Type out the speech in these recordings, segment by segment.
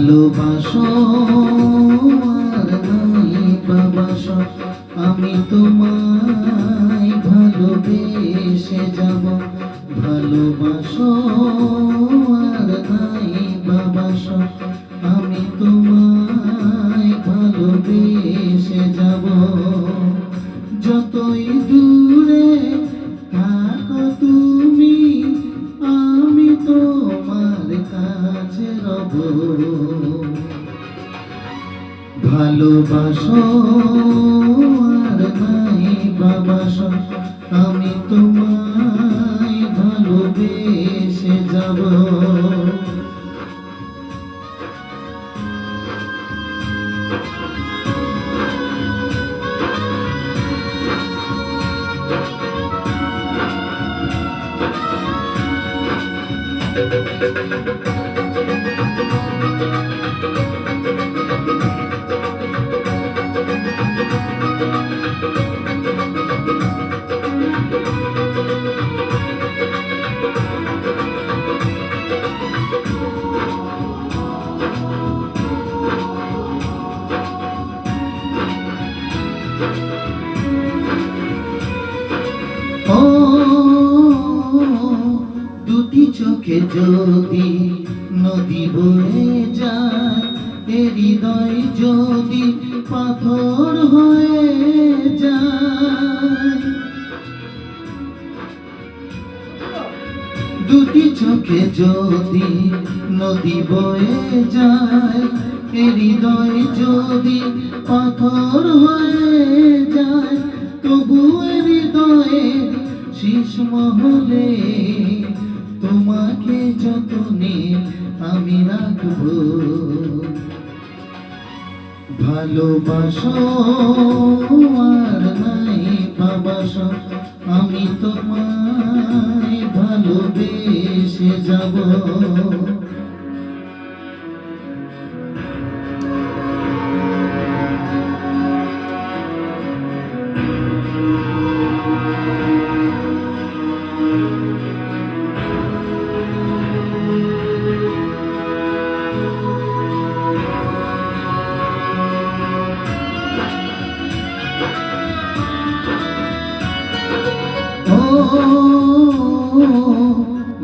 ভালোবাসো আর নাই বাবাসো, আমি তোমায় ভালোবেসে যাব। ভালোবাসো আর নাই বাবাসো, আমি তোমায় ভালোবেসে যাব। যতই দূরে থাকো তুমি, আমি তোমার কাছে রব। ভালোবাসো আর নাই বাবাসো, আমি তোমায় ভালোবেসে যাব। ও দুটি চোখে যদি নদী বয়ে যায়, এ হৃদয় যদি পাথর হয়ে যায়। দুটি চোখে যদি নদী বয়ে যায়, এ হৃদয় যদি পাথর হয়ে যায়, তবু হৃদয়ে শীষ মহলে তোমাকে যতনে আমি রাখবো। ভালোবাসো আর নাই বাবাসো, আমি তোমায় ভালোবেসে যাব।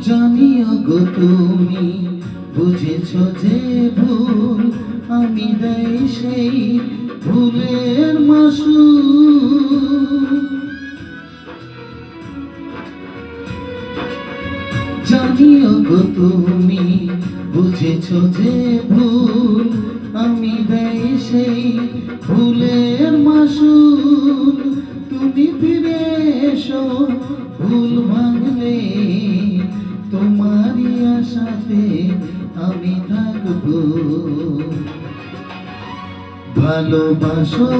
জানিও গো তুমি বুঝেছ যে ভুল, আমি দেই সেই ভুলের মাসুল। জানিও গো তুমি বুঝেছ যে ভুল, আমি দেই সেই ভুলের মাসুল। তুমি ফিরে এসো ভুল ভাঙলে, তোমারই আশাতে আমি থাকবো। ভালোবাসো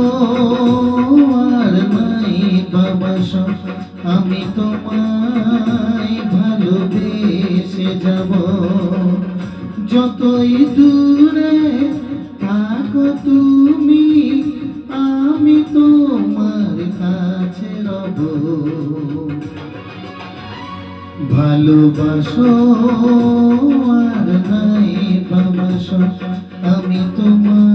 আর নাই বাবাসো, আমি তোমায় ভালোবেসে যাব। যতই দূরে থাকো তুমি, আমি তোমার কাছে রব। ভালোবাসো আর নাই বাবাসো, আমি তোমার